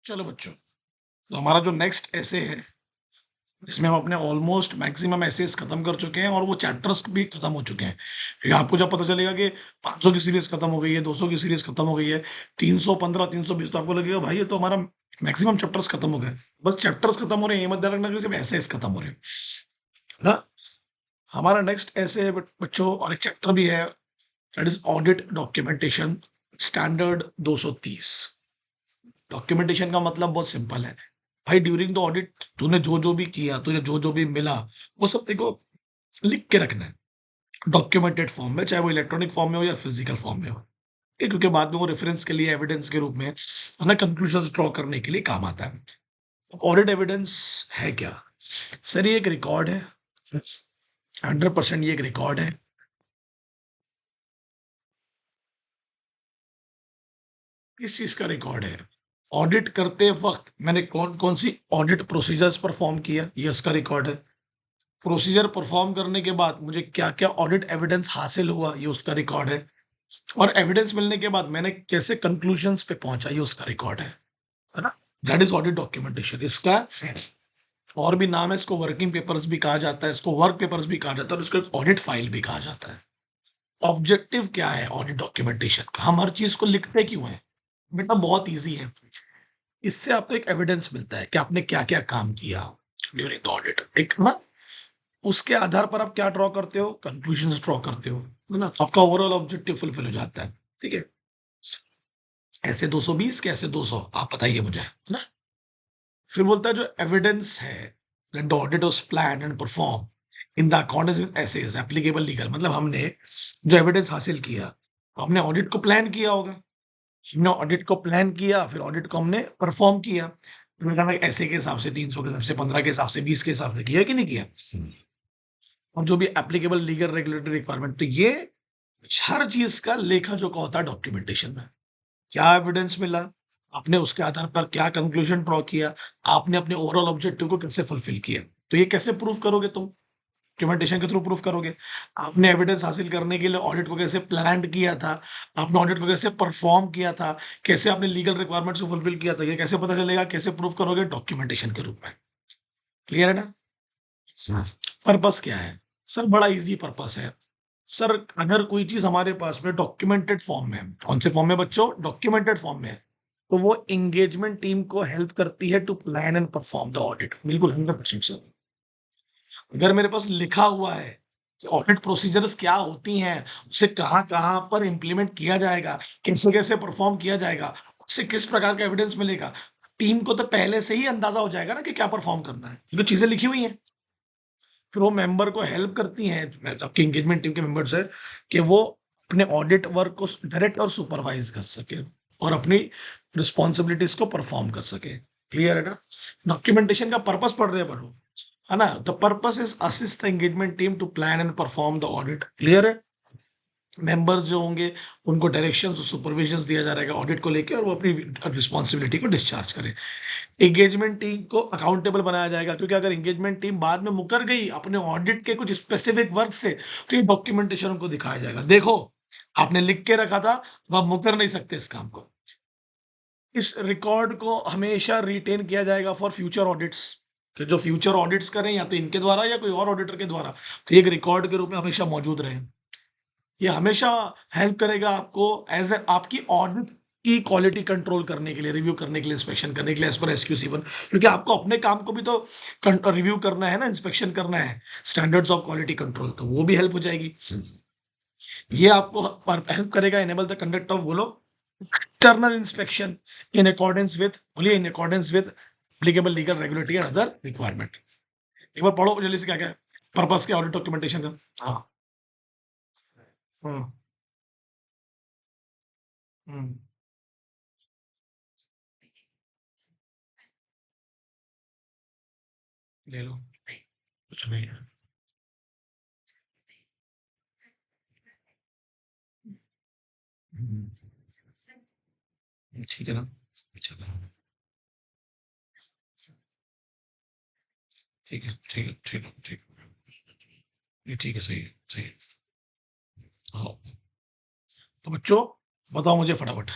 चलो बच्चों, तो हमारा जो नेक्स्ट ऐसे है, इसमें हम अपने ऑलमोस्ट मैक्सिमम एसेस खत्म कर चुके हैं और वो चैप्टर्स भी खत्म हो चुके हैं। क्योंकि आपको जब पता चलेगा कि 500 की सीरीज खत्म हो गई है, 200 की सीरीज खत्म हो गई है, 315, 320, तो आपको लगेगा भाई ये तो हमारा मैक्सिमम चैप्टर्स खत्म हो गए। बस चैप्टर्स खत्म हो रहे हैं, ये मत ध्यान रखना कि सिर्फ एसेस खत्म हो रहे हैं ना। हमारा नेक्स्ट ऐसे है बच्चों, और एक चैप्टर भी है, that is audit documentation standard 230। Documentation का मतलब बहुत सिंपल है भाई, ड्यूरिंग द ऑडिट तूने जो जो भी किया, तुझे जो जो भी मिला, वो सब तेको लिख के रखना है डॉक्यूमेंटेड फॉर्म में, चाहे वो इलेक्ट्रॉनिक फॉर्म में हो या फिजिकल फॉर्म में हो। ठीक है, क्योंकि बाद में वो रेफरेंस के लिए, एविडेंस के रूप में, है ना, कंक्लूजन ड्रॉ करने के लिए काम आता है। ऑडिट एविडेंस है क्या सर? ये एक रिकॉर्ड है, 100% ये एक रिकॉर्ड है। किस चीज का रिकॉर्ड है? ऑडिट करते वक्त मैंने कौन कौन सी ऑडिट प्रोसीजर्स परफॉर्म किया, ये उसका रिकॉर्ड है। प्रोसीजर परफॉर्म करने के बाद मुझे क्या क्या ऑडिट एविडेंस हासिल हुआ, ये उसका रिकॉर्ड है। और एविडेंस मिलने के बाद मैंने कैसे कंक्लूजन्स पे पहुंचा, ये उसका रिकॉर्ड है ना। That is audit documentation. इसका और भी नाम है, इसको वर्किंग पेपर्स भी कहा जाता है, इसको वर्क पेपर्स भी कहा जाता है, और इसको एक ऑडिट फाइल भी कहा जाता है। ऑब्जेक्टिव क्या है ऑडिट डॉक्यूमेंटेशन का? हम हर चीज को लिखते क्यों है बेटा? बहुत इजी है। इससे आपको एक एविडेंस मिलता है कि आपने क्या क्या काम किया ड्यूरिंग द ऑडिट, एक ना। उसके आधार पर आप क्या ड्रॉ करते हो? कंक्लूजन ड्रॉ करते हो, है ना। आपका ओवरऑल ऑब्जेक्टिव फुलफिल हो जाता है। ठीक है, ऐसे 220 के ऐसे 200, आप बताइए मुझे, है ना। फिर बोलता है जो एविडेंस है, the audit was plan and perform in the accordance with SAs applicable legal. मतलब हमने जो एविडेंस हासिल किया, तो हमने ऑडिट को प्लान किया होगा, हमने ऑडिट को प्लान किया, फिर ऑडिट को हमने परफॉर्म किया। ऐसे के हिसाब से, 300 के हिसाब से, 15 के हिसाब से, 20 के हिसाब से किया कि नहीं किया। और जो भी एप्लीकेबल लीगल रेगुलेटरी रिक्वायरमेंट, तो ये हर चीज का लेखा जोखा होता है डॉक्यूमेंटेशन में। क्या एविडेंस मिला, आपने उसके आधार पर क्या कंक्लूजन ड्रॉ किया, आपने अपने ओवरऑल ऑब्जेक्टिव को कैसे फुलफिल किया। तो ये कैसे प्रूफ करोगे तुम? डॉक्यूमेंटेशन के थ्रू प्रूफ करोगे। आपने एविडेंस हासिल करने के लिए ऑडिट को कैसे प्लान किया था, आपने ऑडिट को कैसे परफॉर्म किया था, कैसे आपने लीगल रिक्वायरमेंट्स को फुलफिल किया था, ये कैसे पता चलेगा, कैसे प्रूफ करोगे? डॉक्यूमेंटेशन के रूप में। क्लियर है ना। पर्पस क्या है सर? बड़ा इजी पर्पस है सर। अगर कोई चीज हमारे पास में डॉक्यूमेंटेड फॉर्म में है, कौन से फॉर्म में बच्चों? डॉक्यूमेंटेड फॉर्म में है, तो वो एंगेजमेंट टीम को हेल्प करती है to plan and perform the audit. बिल्कुल 100% सर। अगर मेरे पास लिखा हुआ है कि ऑडिट प्रोसीजर्स क्या होती हैं, उसे कहाँ कहाँ पर इंप्लीमेंट किया जाएगा, कैसे कैसे परफॉर्म किया जाएगा, उससे किस प्रकार का एविडेंस मिलेगा, टीम को तो पहले से ही अंदाजा हो जाएगा ना कि क्या परफॉर्म करना है, क्योंकि चीजें लिखी हुई हैं। फिर वो मेंबर को हेल्प करती हैं, आपकी एंगेजमेंट टीम के मेंबर्स है, कि वो अपने ऑडिट वर्क को डायरेक्ट और सुपरवाइज कर सके और अपनी रिस्पॉन्सिबिलिटीज को परफॉर्म कर सके। क्लियर है ना। डॉक्यूमेंटेशन का पर्पस पढ़ रहे हैं पढ़ो, है ना। The purpose is assist the engagement team to plan and perform the audit. Clear है। मेंबर्स जो होंगे, उनको डायरेक्शन और सुपरविजन दिया जा रहेगा ऑडिट को लेके, और वो अपनी रिस्पॉन्सिबिलिटी को डिस्चार्ज करें। एंगेजमेंट टीम को अकाउंटेबल बनाया जाएगा, क्योंकि अगर एंगेजमेंट टीम बाद में मुकर गई अपने ऑडिट के कुछ स्पेसिफिक वर्क से, तो ये डॉक्यूमेंटेशन उनको दिखाया जाएगा, देखो आपने लिख के रखा था, अब आप मुकर नहीं सकते इस काम को। इस रिकॉर्ड को हमेशा रिटेन किया जाएगा फॉर फ्यूचर ऑडिट्स, कि जो फ्यूचर ऑडिट्स करें या तो इनके द्वारा या कोई और ऑडिटर के द्वारा, तो ये एक रिकॉर्ड के रूप में हमेशा मौजूद रहे। ये हमेशा हेल्प करेगा आपको एज ए आपकी ऑडिट की क्वालिटी कंट्रोल करने के लिए, रिव्यू करने के लिए, इंस्पेक्शन करने के लिए, एज पर SQC 1। क्योंकि आपको अपने काम को भी तो रिव्यू करना है ना, इंस्पेक्शन करना है, स्टैंडर्ड्स ऑफ क्वालिटी कंट्रोल, तो वो भी हेल्प हो जाएगी। ये आपको हेल्प करेगा, इनेबल द कंडक्ट ऑफ, बोलो, external inspection in accordance with, बोलिए, in accordance with applicable legal regulatory and other requirement. एक बार पढ़ो जल्दी से, क्या क्या पर्पस क्या ऑडिट डॉक्यूमेंटेशन का। हाँ। हम्म। हम्म। ले लो, कुछ नहीं है। हम्म, ठीक है ना। चलो, ठीक है, ठीक है, ठीक है, ठीक है। ये ठीक है, सही है, सही है। हाँ, तो बच्चों बताओ मुझे फटाफट,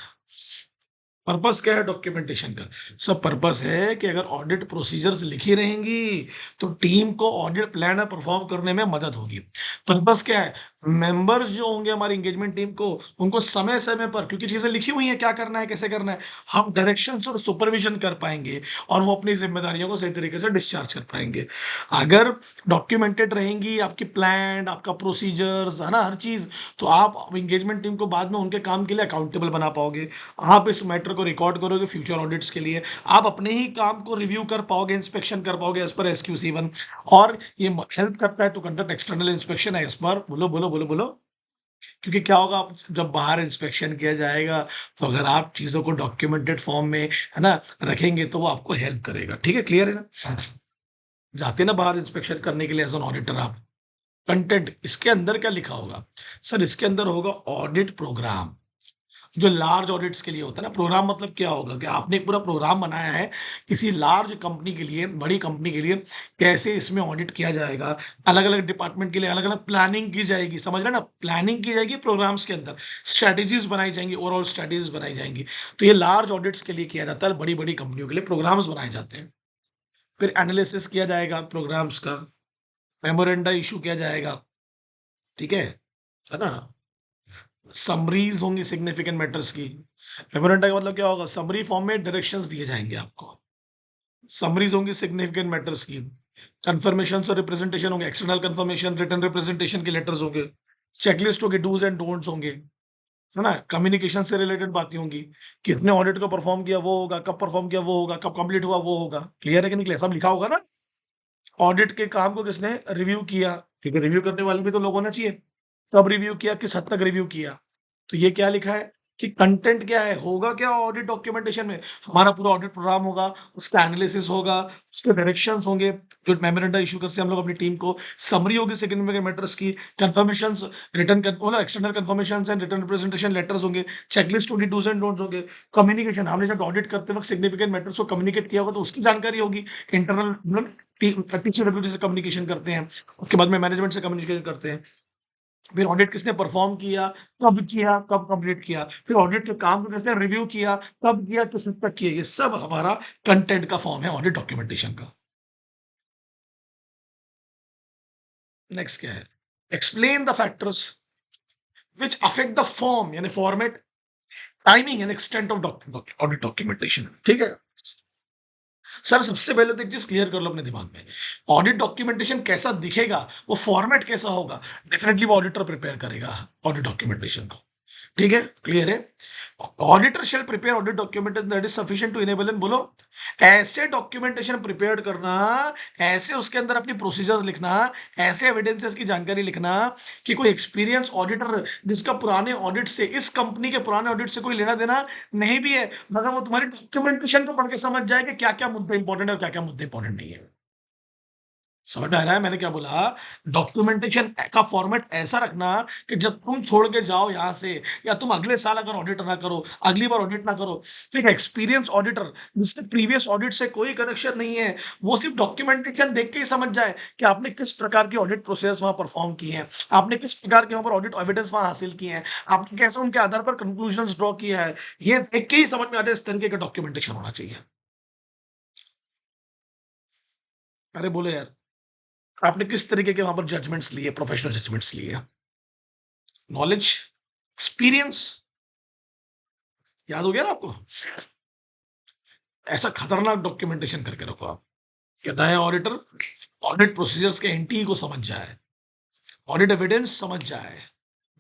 पर्पस क्या है डॉक्यूमेंटेशन का? सब पर्पस है कि अगर ऑडिट प्रोसीजर्स लिखी रहेंगी, तो टीम को ऑडिट प्लान परफॉर्म करने में मदद होगी। पर्पस क्या है? मेंबर्स जो होंगे हमारी एंगेजमेंट टीम को, उनको समय-समय पर, क्योंकि चीज़ें लिखी हुई हैं, क्या करना है, कैसे करना है, हम डायरेक्शंस और सुपरविज़न कर पाएँगे और वो अपनी ज़िम्मेदारियों को सही तरीके से डिस्चार्ज कर पाएँगे। अगर डॉक्यूमेंटेड रहेंगी आपकी प्लान, आपका प्रोसीजर्स, है ना, हर चीज़, तो आप एंगेजमेंट टीम को बाद में उनके काम के लिए अकाउंटेबल बना पाओगे। आप इस मैटर को रिकॉर्ड करोगे फ्यूचर ऑडिट्स के लिए। आप अपने ही काम को रिव्यू कर पाओगे, इंस्पेक्शन कर पाओगे एज़ पर एसक्यूसी 1, और ये हेल्प करता है to conduct external inspection as per, बोलो, बोलो, बोलो, बोलो। क्योंकि क्या होगा, आप जब बाहर इंस्पेक्शन किया जाएगा, तो अगर आप चीज़ों को डॉक्यूमेंटेड फॉर्म में, है ना, रखेंगे, तो वो आपको हेल्प करेगा। ठीक है, क्लियर है ना? जाते हैं ना बाहर इंस्पेक्शन करने के लिए एज़ एन ऑडिटर आप, कंटेंट इसके अंदर क्या लिखा होगा? सर इसके अंदर होगा ऑडिट प्रोग्राम। जो लार्ज ऑडिट्स के लिए होता है ना, प्रोग्राम मतलब क्या होगा कि आपने एक पूरा प्रोग्राम बनाया है किसी लार्ज कंपनी के लिए, बड़ी कंपनी के लिए, कैसे इसमें ऑडिट किया जाएगा, अलग-अलग डिपार्टमेंट के लिए अलग-अलग प्लानिंग की जाएगी, समझ रहे हैं ना? प्लानिंग की जाएगी प्रोग्राम्स के अंदर, स्ट्रैटेजीज़ बनाई जाएँगी, ओवरऑल स्ट्रैटेजीज़ बनाई जाएँगी। तो ये लार्ज ऑडिट्स के लिए किया जाता है, बड़ी-बड़ी कंपनियों के लिए प्रोग्राम्स बनाए जाते हैं। फिर एनालिसिस किया जाएगा प्रोग्राम्स का, मेमोरेंडा इश्यू किया जाएगा, ठीक है ना? समरीज़ होंगी सिग्निफिकेंट मैटर्स की। मेमोरेंडा का मतलब क्या होगा? समरी फॉर्म में डायरेक्शंस दिए जाएँगे आपको। समरीज़ होंगी सिग्निफिकेंट मैटर्स की। कन्फर्मेशंस और रिप्रेजेंटेशन होंगे, एक्सटर्नल कन्फर्मेशन, रिटन रिप्रेजेंटेशन के लेटर्स होंगे। चेकलिस्ट होगी, डूज़ एंड डोंट्स होंगे, है ना? कम्युनिकेशन से रिलेटेड बातें होंगी। कितने ऑडिट को परफॉर्म किया वो होगा, कब परफॉर्म किया वो होगा, कब कंप्लीट हुआ वो होगा। क्लियर है कि नहीं क्लियर? सब लिखा होगा ना? ऑडिट के काम को किसने रिव्यू किया? ठीक है, रिव्यू करने वाले भी तो लोग होना चाहिए। कब रिव्यू किया, किस हद तक रिव्यू किया? तो ये क्या लिखा है कि कंटेंट क्या है, होगा क्या ऑडिट डॉक्यूमेंटेशन में? हमारा पूरा ऑडिट प्रोग्राम होगा, उसका एनालिसिस होगा, उसके डायरेक्शंस होंगे, जो मेमोरेंडा इश्यू करते हैं हम लोग अपनी टीम को, समरी होगी सिग्निफिकेंट मैटर्स की, कंफर्मेशंस, रिटन कन मतलब external confirmations and written representation letters होंगे, चेकलिस्ट होगी, डूज़ एंड डोंट्स होंगे, कम्युनिकेशन, हमने जब ऑडिट करते वक़्त सिग्निफिकेंट मैटर्स को कम्युनिकेट किया होगा, तो उसकी जानकारी होगी, इंटरनल मतलब टीसीडब्ल्यूटी से कम्युनिकेशन करते हैं, उसके बाद में मैनेजमेंट से कम्युनिकेशन करते हैं। फिर ऑडिट किसने परफॉर्म किया, कब कंप्लीट किया, फिर ऑडिट के काम को किसने रिव्यू किया, कब किया, किस हद तक किया, ये सब हमारा कंटेंट का फॉर्म है ऑडिट डॉक्यूमेंटेशन का। नेक्स्ट क्या है? Explain the factors which affect the form, यानी format, timing and extent of audit documentation. ठीक है? सर सबसे पहले तो एक चीज क्लियर कर लो अपने दिमाग में, ऑडिट डॉक्यूमेंटेशन कैसा दिखेगा, वो फॉर्मेट कैसा होगा, डेफिनेटली वो ऑडिटर प्रिपेयर करेगा ऑडिट डॉक्यूमेंटेशन को। ठीक है, क्लियर है? Auditor shall prepare audit documentation that is sufficient to enable in, बोलो, ऐसे डॉक्यूमेंटेशन प्रिपेयर करना, ऐसे उसके अंदर अपनी प्रोसीजर्स लिखना, ऐसे एविडेंसेस की जानकारी लिखना कि कोई एक्सपीरियंस ऑडिटर जिसका पुराने ऑडिट से, इस कंपनी के पुराने ऑडिट से कोई लेना देना नहीं भी है, मगर वो तुम्हारी डॉक्यूमेंटेशन को पढ़ के समझ जाए कि क्या क्या मुद्दे इंपॉर्टेंट है और क्या क्या मुद्दे इंपॉर्टेंट नहीं है। समझ में आ रहा है मैंने क्या बोला? डॉक्यूमेंटेशन का फॉर्मेट ऐसा रखना कि जब तुम छोड़ के जाओ यहाँ से, या तुम अगले साल अगर ऑडिट ना करो, अगली बार ऑडिट ना करो, तो एक एक्सपीरियंस ऑडिटर जिसके प्रीवियस ऑडिट से कोई कनेक्शन नहीं है, वो सिर्फ डॉक्यूमेंटेशन देख के ही समझ जाए कि आपने किस प्रकार की ऑडिट प्रोसेस वहाँ परफॉर्म की है, आपने किस प्रकार के वहाँ पर ऑडिट एविडेंस वहाँ हासिल किए हैं, आपने कैसे उनके आधार पर कंक्लूजन्स ड्रॉ किया है, ये देख के ही समझ में आ जाए इस तरीके का डॉक्यूमेंटेशन होना चाहिए। अरे बोलो यार, आपने किस तरीके के वहाँ पर जजमेंट्स लिए, प्रोफेशनल जजमेंट्स लिए? नॉलेज, एक्सपीरियंस, याद हो गया ना आपको? ऐसा खतरनाक डॉक्यूमेंटेशन करके रखो आप कि नया ऑडिटर ऑडिट प्रोसीजर्स के एनटी को समझ जाए, ऑडिट एविडेंस समझ जाए,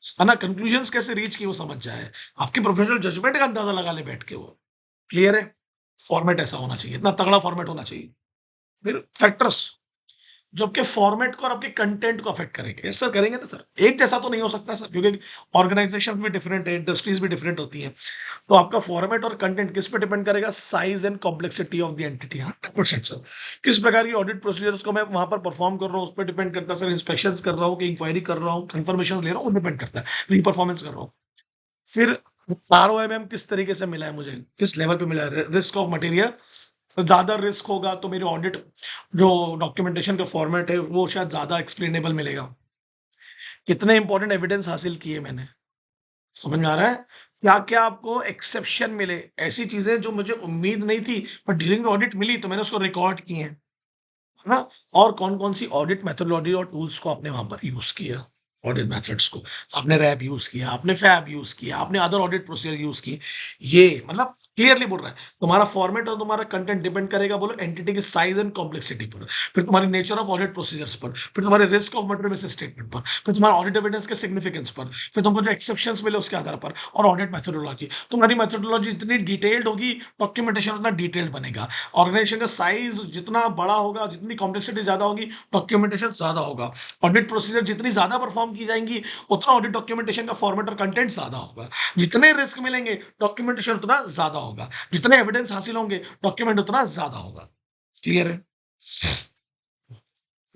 है ना, कंक्लूजन्स कैसे रीच की वो समझ जाए, आपकी प्रोफेशनल जजमेंट का अंदाजा लगा ले बैठ के वो। क्लियर है? फॉर्मेट ऐसा होना चाहिए, इतना तगड़ा फॉर्मेट होना चाहिए। फिर फैक्टर्स जो आपके फॉर्मेट को और आपके कंटेंट को अफेक्ट करेंगे। यस सर, करेंगे ना सर। एक जैसा तो नहीं हो सकता सर, क्योंकि ऑर्गेनाइजेशंस भी डिफरेंट है, इंडस्ट्रीज भी डिफरेंट होती हैं। तो आपका फॉर्मेट और कंटेंट किस पे डिपेंड करेगा? Size and complexity of the entity. 100% sir. किस प्रकार की ऑडिट प्रोसीजर्स को मैं वहां पर परफॉर्म कर रहा हूँ, उस पर डिपेंड करता है सर। इंस्पेक्शन कर रहा हूँ कि इंक्वायरी कर रहा हूँ, कंफर्मेशन ले रहा हूँ, वो डिपेंड करता है। री परफॉर्मेंस कर रहा हूँ। फिर आरओएमएम किस तरीके से मिला है मुझे, किस लेवल पे मिला है, रिस्क ऑफ मटेरियल, तो ज़्यादा रिस्क होगा तो मेरी ऑडिट जो डॉक्यूमेंटेशन का फॉर्मेट है वो शायद ज़्यादा एक्सप्लेनेबल मिलेगा। कितने इंपॉर्टेंट एविडेंस हासिल किए मैंने, समझ में आ रहा है? क्या-क्या आपको एक्सेप्शन मिले, ऐसी चीज़ें जो मुझे उम्मीद नहीं थी, बट ड्यूरिंग द ऑडिट मिली तो मैंने उसको रिकॉर्ड किए हैं, है ना? और कौन-कौन सी ऑडिट मेथोडोलॉजी और टूल्स को आपने वहाँ पर यूज़ किया, ऑडिट मेथड्स को। आपने रैप यूज़ किया, आपने फैब यूज़ किया, आपने अदर ऑडिट प्रोसीजर यूज़ किए। ये मतलब क्लियरली बोल रहा है, तुम्हारा फॉर्मेट और तुम्हारा कंटेंट डिपेंड करेगा बोलो एंटिटी की साइज़ एंड कॉम्प्लेक्सिटी पर, फिर तुम्हारी नेचर ऑफ ऑडिट प्रोसीजर्स पर, फिर तुम्हारे risk of material miss statement पर, फिर तुम्हारा ऑडिट एविडेंस के सिग्निफिकेंस पर, फिर तुमको जो एक्सेप्शंस मिले उसके आधार पर और ऑडिट मेथोडोलॉजी। तुम्हारी मेथोडोलॉजी जितनी डिटेल्ड होगी, डॉक्यूमेंटेशन उतना डिटेल्ड बनेगा। ऑर्गेनाइजेशन का साइज जितना बड़ा होगा, जितनी कॉम्प्लेक्सिटी ज्यादा होगी, डॉक्यूमेंटेशन ज्यादा होगा। ऑडिट प्रोसीजर जितनी ज्यादा परफॉर्म की जाएंगी, उतना ऑडिट डॉक्यूमेंटेशन का फॉर्मेट और कंटेंट ज्यादा होगा। जितने रिस्क मिलेंगे, डॉक्यूमेंटेशन उतना ज्यादा होगा। जितने एविडेंस हासिल होंगे, डॉक्यूमेंट उतना ज्यादा होगा। क्लियर है?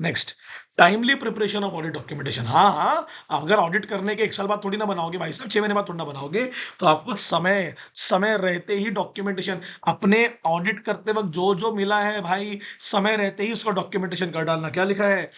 Next, timely preparation of audit documentation. हाँ हाँ, अगर ऑडिट करने के 1 साल बाद थोड़ी ना बनाओगे भाई साहब, 6 महीने बाद थोड़ी ना बनाओगे, तो आपको समय समय रहते ही डॉक्यूमेंटेशन, अपने ऑडिट करते वक्त जो जो मिला है भाई, समय रहते ही उसका डॉक्यूमेंटेशन कर डालना। क्या लिखा है?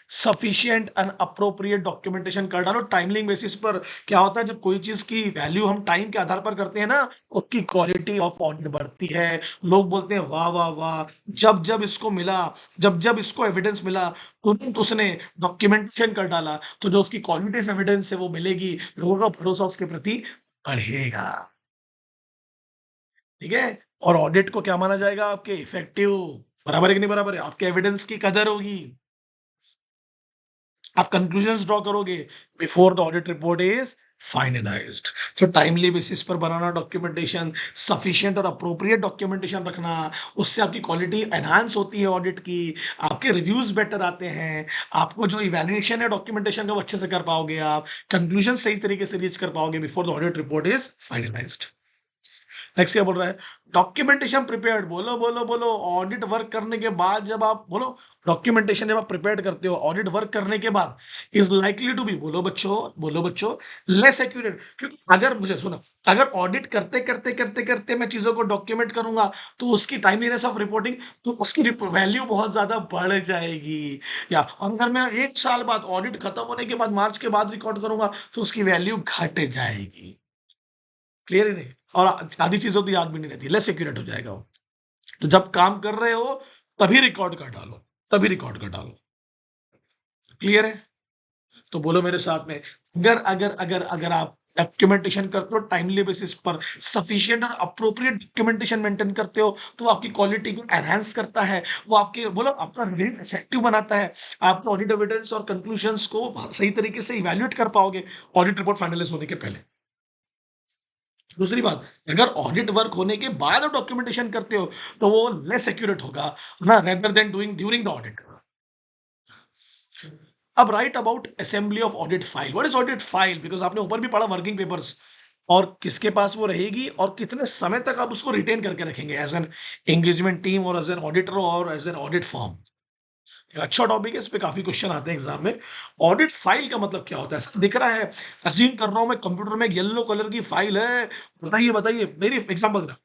सफिशिएंट एंड अप्रोप्रिएट डॉक्यूमेंटेशन कर डालो टाइमली बेसिस पर। क्या होता है, जब कोई चीज की वैल्यू हम टाइम के आधार पर करते हैं ना, उसकी क्वालिटी ऑफ ऑडिट बढ़ती है। लोग बोलते हैं वाह वाह वाह, जब जब इसको मिला, जब जब इसको एविडेंस मिला, तुरंत उसने डॉक्यूमेंटेशन कर डाला, तो जो उसकी क्वालिटी ऑफ एविडेंस है वो मिलेगी, लोगों का भरोसा उसके प्रति बढ़ेगा। ठीक है? और ऑडिट को क्या माना जाएगा? आपके इफेक्टिव। बराबर है कि नहीं बराबर है? आपके एविडेंस की कदर होगी, आप कंक्लूजन्स ड्रॉ करोगे before the audit report is finalised. तो टाइमली बेसिस पर बनाना डॉक्यूमेंटेशन, सफिशिएंट और अप्रोप्रिएट डॉक्यूमेंटेशन रखना, उससे आपकी क्वालिटी एनहांस होती है ऑडिट की, आपके रिव्यूज बेटर आते हैं, आपको जो इवैल्यूएशन है डॉक्यूमेंटेशन का वो अच्छे से कर पाओगे, आप कंक्लूजन सही तरीके से रीच कर पाओगे before the audit report is finalised. Next क्या बोल रहा है? Documentation prepared. बोलो बोलो बोलो। ऑडिट वर्क करने के बाद जब आप बोलो, डॉक्यूमेंटेशन जब आप प्रिपेयर करते हो ऑडिट वर्क करने के बाद, इज लाइकली टू बी, बोलो बच्चों, लेस एक्यूरेट। क्योंकि अगर मुझे सुनो, अगर ऑडिट करते करते करते करते मैं चीजों को डॉक्यूमेंट करूंगा, तो उसकी टाइमलीनेस ऑफ रिपोर्टिंग, तो उसकी वैल्यू बहुत ज्यादा बढ़ जाएगी। या और अगर मैं 1 साल बाद, ऑडिट खत्म होने के बाद, मार्च के बाद रिकॉर्ड करूंगा, तो उसकी वैल्यू घट जाएगी। क्लियर ही नहीं, और आधी चीजें तो याद भी नहीं रहती, लेस एक्यूरेट हो जाएगा वो। तो जब काम कर रहे हो तभी रिकॉर्ड कर डालो, तभी रिकॉर्ड कर डालो। क्लियर है? तो बोलो मेरे साथ में, अगर अगर अगर अगर आप डॉक्यूमेंटेशन करते हो टाइमली बेसिस पर, सफिशिएंट और अप्रोप्रिएट डॉक्यूमेंटेशन मेंटेन करते हो, तो वो आपकी क्वालिटी को एनहांस करता है, वो आपके बोलो आपका रिव्यू इफेक्टिव बनाता है, आप ऑडिट एविडेंस और कंक्लूजन्स को सही तरीके से इवैल्यूएट कर पाओगे ऑडिट रिपोर्ट फाइनलाइज होने के पहले। दूसरी बात, अगर ऑडिट वर्क होने के बाद आप डॉक्यूमेंटेशन करते हो, तो वो लेस एक्यूरेट होगा ना, rather than doing during the audit. अब write about assembly of audit file. What is audit file? Because आपने ऊपर भी पढ़ा वर्किंग पेपर्स, और किसके पास वो रहेगी और कितने समय तक आप उसको रिटेन करके रखेंगे एज एन एंगेजमेंट टीम और एज एन ऑडिटर और एज एन ऑडिट फॉर्म। अच्छा टॉपिक है, इस पे काफी क्वेश्चन आते हैं एग्जाम में। ऑडिट फाइल का मतलब क्या होता है? ऐसा दिख रहा है, अज्यूम कर रहा हूं मैं, कंप्यूटर में येलो कलर की फाइल है, बताइए बताइए, मेरी एग्जाम्पल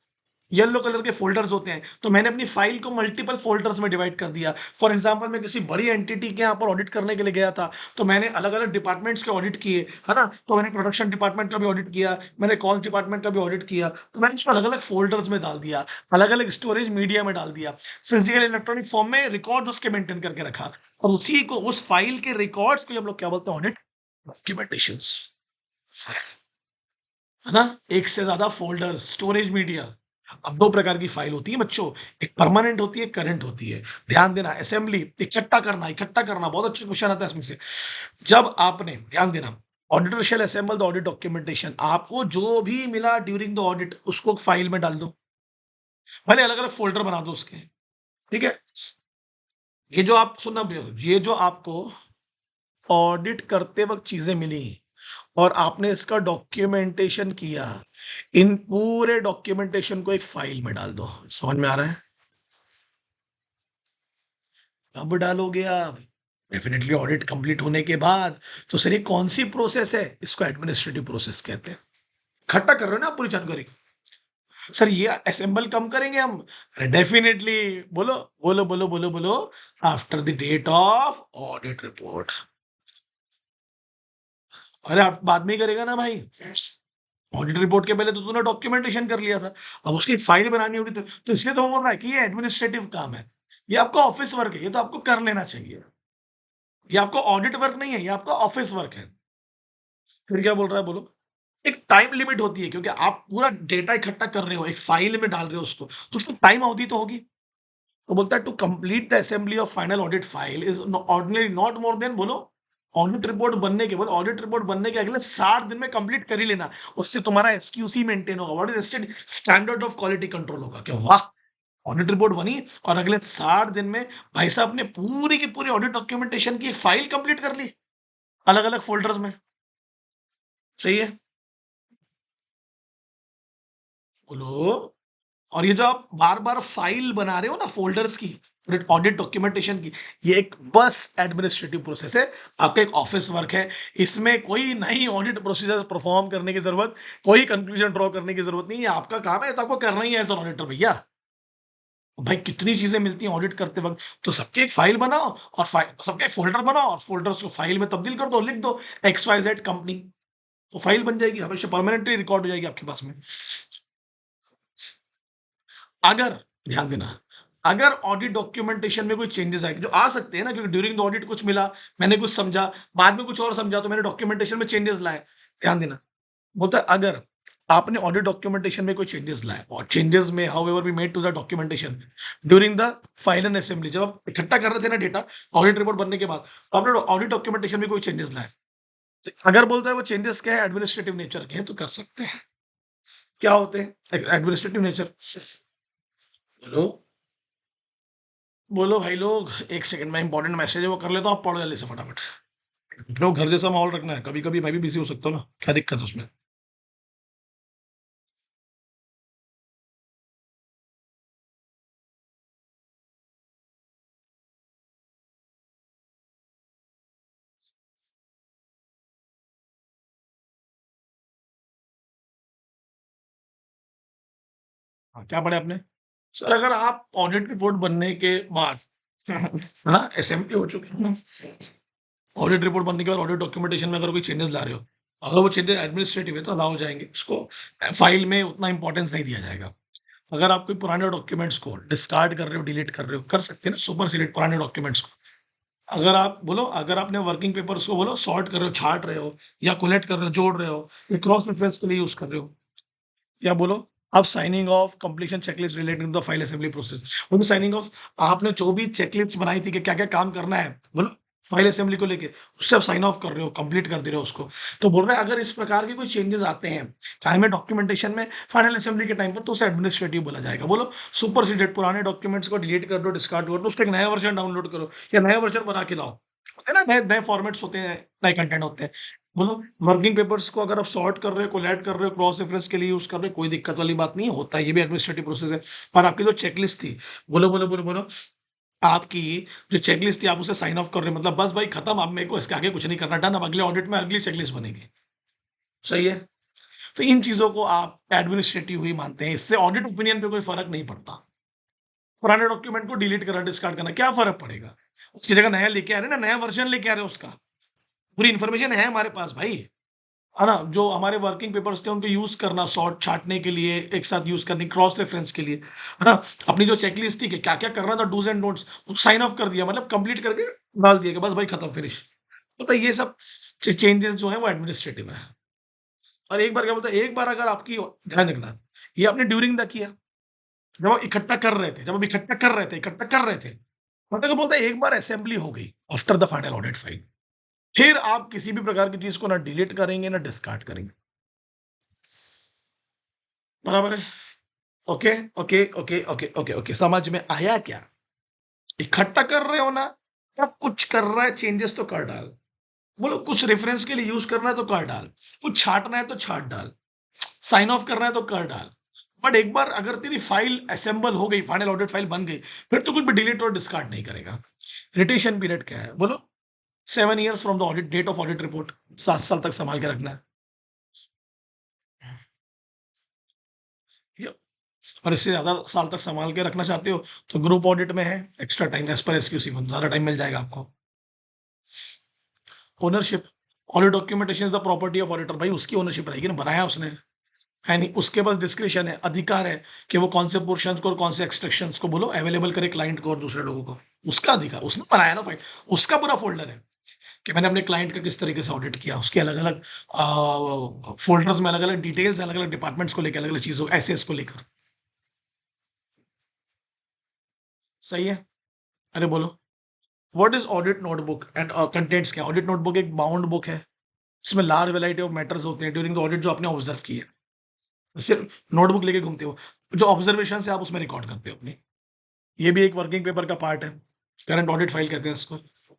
येलो कलर के फोल्डर्स होते हैं, तो मैंने अपनी फाइल को मल्टीपल फोल्डर्स में डिवाइड कर दिया। फॉर एग्जांपल, मैं किसी बड़ी एंटिटी के यहाँ पर ऑडिट करने के लिए गया था, तो मैंने अलग अलग डिपार्टमेंट्स के ऑडिट किए, है ना? तो मैंने प्रोडक्शन डिपार्टमेंट का भी ऑडिट किया, मैंने कॉल डिपार्टमेंट का भी ऑडिट किया, तो मैंने इसको अलग अलग फोल्डर्स में डाल दिया, अलग अलग स्टोरेज मीडिया में डाल दिया, फिजिकल इलेक्ट्रॉनिक फॉर्म में रिकॉर्ड उसके मेंटेन करके रखा, और उसी को, उस फाइल के रिकॉर्ड्स को हम लोग क्या बोलते हैं? ऑडिट डॉक्यूमेंटेशन, है ना? एक से ज्यादा फोल्डर्स, स्टोरेज मीडिया। अब दो प्रकार की फाइल होती है बच्चों, एक परमानेंट होती है, करंट होती है। ध्यान देना, असेंबली, इकट्ठा करना, बहुत अच्छा क्वेश्चन आता है इसमें से। जब आपने, ध्यान देना, auditor shall assemble the audit documentation, आपको जो भी मिला ड्यूरिंग द ऑडिट उसको फाइल में डाल दो, भले अलग अलग फोल्डर बना दो उसके। ठीक है? ये जो आप सुनना, ये जो आपको ऑडिट करते वक्त चीजें मिली और आपने इसका डॉक्यूमेंटेशन किया, इन पूरे डॉक्यूमेंटेशन को एक फाइल में डाल दो। समझ में आ रहा है? कब डालोगे आप? डेफिनेटली ऑडिट कंप्लीट होने के बाद। तो सर ये कौन सी प्रोसेस है? इसको एडमिनिस्ट्रेटिव प्रोसेस कहते हैं। इकट्ठा कर रहे हो ना आप पूरी जानकारी। सर ये असेंबल कम करेंगे हम? डेफिनेटली। बोलो बोलो बोलो बोलो बोलो, after the date of audit report. अरे आप बाद में ही करेगा ना भाई, ऑडिट रिपोर्ट के पहले तो तूने डॉक्यूमेंटेशन कर लिया था, अब उसकी फाइल बनानी होगी तो इसलिए तो वो बोल रहा है कि ये एडमिनिस्ट्रेटिव काम है, ये आपका ऑफिस वर्क है, ये तो आपको कर लेना चाहिए, ये आपका ऑडिट वर्क नहीं है, ये आपका ऑफिस वर्क है। फिर क्या बोल रहा है बोलो? एक टाइम लिमिट होती है क्योंकि आप पूरा डेटा इकट्ठा कर रहे हो, एक फाइल में डाल रहे हो उसको, तो उसकी टाइम अवधि तो होगी। तो बोलता है to complete the assembly of final audit file is ordinary not more than बोलो ऑडिट रिपोर्ट बनने के अगले 60 दिन में कंप्लीट कर ही लेना। उससे तुम्हारा एसक्यूसी मेंटेन होगा, what is standard of quality control होगा कि वाह, ऑडिट रिपोर्ट बनी और अगले 60 दिन में भाई साहब ने पूरी की पूरी ऑडिट डॉक्यूमेंटेशन की एक फाइल कंप्लीट कर ली अलग अलग फोल्डर्स में। सही है बोलो। और ये जो आप बार-बार फाइल बना रहे हो ना फ़ोल्डर्स की, ऑडिट डॉक्यूमेंटेशन की, ये एक बस एडमिनिस्ट्रेटिव प्रोसेस है, आपका एक ऑफ़िस वर्क है। इसमें कोई नई ऑडिट प्रोसीजर परफ़ॉर्म करने की ज़रूरत, कोई कंक्लूज़न ड्रॉ करने की ज़रूरत नहीं है, ये आपका काम है, ये तो आपको करना ही है एज़ एन ऑडिटर भैया। भाई कितनी चीज़ें मिलती हैं ऑडिट करते वक़्त, तो सबकी एक फ़ाइल बनाओ और सबका एक फ़ोल्डर बनाओ और फ़ोल्डर्स को फ़ाइल में तब्दील कर दो, लिख दो XYZ कंपनी, तो फ़ाइल बन जाएगी, हमेशा परमानेंटली रिकॉर्ड हो जाएगी आपके पास में। अगर ध्यान देना, अगर ऑडिट डॉक्यूमेंटेशन में कोई चेंजेस आए जो आ सकते हैं ना, क्योंकि ड्यूरिंग द ऑडिट कुछ मिला, मैंने कुछ समझा, बाद में कुछ और समझा, तो मैंने डॉक्यूमेंटेशन में चेंजेस लाए। ध्यान देना, बोलता है अगर आपने ऑडिट डॉक्यूमेंटेशन में कोई चेंजेस लाए और चेंजेस में however be made to the documentation during the file and assembly, जब आप इकट्ठा कर रहे थे ना डेटा ऑडिट रिपोर्ट बनने के बाद, तो आपने ऑडिट डॉक्यूमेंटेशन में कोई चेंजेस लाए, तो अगर बोलता है वो चेंजेस क्या है, एडमिनिस्ट्रेटिव नेचर के हैं, तो कर सकते हैं। क्या होते हैं एडमिनिस्ट्रेटिव नेचर? हेलो, बोलो भाई लोग, एक सेकंड में इंपॉर्टेंट मैसेज है वो कर लेता हूँ, आप पढ़ो जल्दी से फटाफट। लोग घर जैसा माहौल रखना है, कभी कभी मैं भी बिजी हो सकता हूँ ना, क्या दिक्कत है उसमें? हाँ, क्या पढ़े आपने? सर अगर आप ऑडिट रिपोर्ट बनने के बाद है ना, असेंबली हो चुकी है ना, ऑडिट रिपोर्ट बनने के बाद ऑडिट डॉक्यूमेंटेशन में अगर कोई चेंजेस ला रहे हो, अगर वो चेंजेस एडमिनिस्ट्रेटिव है तो अलाउ हो जाएंगे, उसको फाइल में उतना इंपॉर्टेंस नहीं दिया जाएगा। अगर आप कोई पुराने डॉक्यूमेंट्स को डिस्कार्ड कर रहे हो, डिलीट कर रहे हो, कर सकते हैं ना, सुपर सिलेक्ट पुराने डॉक्यूमेंट्स को। अगर आप बोलो, अगर आपने वर्किंग पेपर्स को बोलो सॉर्ट कर रहे हो, छाँट रहे हो या कोलेक्ट कर रहे हो, जोड़ रहे हो, या क्रॉस रेफरेंस के लिए यूज़ कर रहे हो, या बोलो आप signing off completion checklist related to the file assembly process, वो भी साइनिंग ऑफ, आपने जो भी चेकलिस्ट बनाई थी कि क्या-क्या काम करना है, बोलो फाइल असेंबली को लेके, उससे आप साइन ऑफ कर रहे हो, कंप्लीट कर दे रहे हो उसको। तो बोल रहे हैं अगर इस प्रकार के कोई चेंजेस आते हैं, चाहे में डॉक्यूमेंटेशन में, फाइनल असेंबली के टाइम पर, तो उसे एडमिनिस्ट्रेटिव बोला जाएगा। बोलो सुपरसीडेड, पुराने डॉक्यूमेंट्स को डिलीट कर दो, डिस्कार्ड कर दो, उसका एक नया वर्जन डाउनलोड करो या नया वर्जन बना के लाओ। होते हैं ना, नए नए फॉर्मेट्स होते हैं, नए कंटेंट होते हैं। बोलो वर्किंग पेपर्स को अगर आप सॉर्ट कर रहे हो, कोलैट कर रहे हो, क्रॉस रेफरेंस के लिए यूज़ कर रहे हो, कोई दिक्कत वाली बात नहीं है, होता है, ये भी एडमिनिस्ट्रेटिव प्रोसेस है। पर आपकी जो चेकलिस्ट थी, बोलो, आपकी जो चेकलिस्ट थी, आप उसे साइन ऑफ कर रहे हो, मतलब बस भाई खत्म, अब मेरे को इसके आगे कुछ नहीं करना, डन, अब अगले ऑडिट में अगली चेकलिस्ट बनेगी। सही है? तो इन चीज़ों को आप एडमिनिस्ट्रेटिव ही मानते हैं, इससे ऑडिट ओपिनियन पे कोई फ़र्क नहीं पड़ता। पुराने डॉक्यूमेंट को डिलीट करना, डिस्कार्ड करना, क्या फ़र्क पड़ेगा? उसकी जगह नया लेके आ रहे हैं ना, नया वर्ज़न लेके आ रहे हो उसका। पूरी इन्फॉर्मेशन है हमारे पास भाई। है ना? जो हमारे वर्किंग पेपर्स थे उनको यूज़ करना, सॉर्ट छाँटने के लिए, एक साथ यूज़ करने, क्रॉस रेफरेंस के लिए, है ना? अपनी जो चेकलिस्ट थी कि क्या-क्या करना था, डूज़ एंड डोंट्स, उसको साइन ऑफ कर दिया, मतलब कंप्लीट करके डाल दिया कि बस भाई खत्म, फिनिश। मतलब ये सब चेंजेस जो हैं वो एडमिनिस्ट्रेटिव है। और एक बार क्या बोलता है, एक बार अगर आपकी, ध्यान रखना, ये आपने ड्यूरिंग द किया, जब आप इकट्ठा कर रहे थे, इकट्ठा कर रहे थे, मतलब क्या बोलता है, एक बार असेंबली हो गई after the final audit file, फिर आप किसी भी प्रकार की चीज़ को ना डिलीट करेंगे, ना डिस्कार्ड करेंगे। बराबर है? ओके, ओके, समझ में आया क्या? इकट्ठा कर रहे हो ना, तब कुछ कर रहा है, चेंजेस तो कर डाल। बोलो कुछ रेफरेंस के लिए यूज़ करना है तो कर डाल, कुछ छाँटना है तो छाँट डाल, साइन ऑफ करना है तो कर डाल। बट एक बार अगर तेरी फाइल असेंबल हो गई, फाइनल ऑडिट फाइल बन गई, फिर तो कुछ भी डिलीट और डिस्कार्ड नहीं करेगा। रिटेंशन पीरियड क्या है? बोलो 7 years from the audit date of audit report, 7 साल तक सँभाल के रखना है। या और इससे ज़्यादा साल तक सँभाल के रखना चाहते हो, तो ग्रुप ऑडिट में है, extra time as per SQC में ज़्यादा टाइम मिल जाएगा आपको। Ownership, audit documentation is the property of auditor, भाई उसकी ओनरशिप रहेगी ना, बनाया उसने। है नहीं, उसके पास डिस्क्रिप्शन है, अधिकार है कि वो कौन से पोर्शंस को और कौन से एक्सट्रैक्शंस को बोलो अवेलेबल करे क्लाइंट को और दूसरे लोगों को। उसका अधिकार, उसने बनाया ना फाइल, उसका पूरा फ़ोल्डर है कि मैंने अपने क्लाइंट का किस तरीके से ऑडिट किया, उसके अलग-अलग फ़ोल्डर्स में अलग-अलग डिटेल्स, अलग-अलग डिपार्टमेंट्स को लेके, अलग-अलग चीज़ों एसेस को लेकर। सही है? अरे बोलो, what is audit notebook and contents क्या है? ऑडिट नोटबुक एक बाउंड बुक है, इसमें लार्ज वैरायटी ऑफ मैटर्स होते हैं ड्यूरिंग द ऑडिट जो आपने ऑब्जर्व किए। सिर्फ नोटबुक लेके घूमते हो, जो ऑब्जर्वेशन है आप उसमें रिकॉर्ड करते हो अपनी। ये भी एक वर्किंग पेपर का पार्ट है, करंट ऑडिट फाइल कहते हैं इसको।